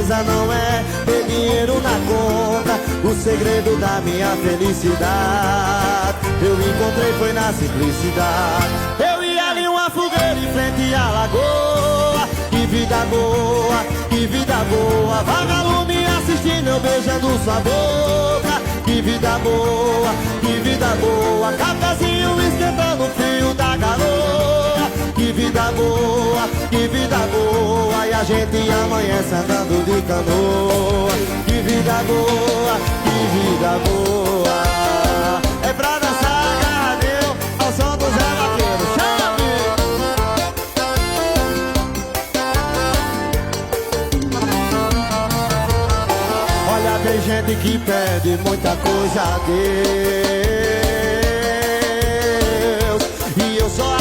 coisa não é ter dinheiro na conta. O segredo da minha felicidade eu encontrei foi na simplicidade. Eu ia ali uma fogueira em frente à lagoa. Que vida boa, que vida boa. Vagalume assistindo, eu beijando sua boca. Que vida boa, que vida boa. Cafezinho esquentando o frio da garoa. Que vida boa, que vida boa. E a gente amanhece andando de canoa. Que vida boa, que vida boa. É pra dançar agarradeu ao som do Zé Vaqueiro. Chame! Olha, tem gente que pede muita coisa a Deus, e eu só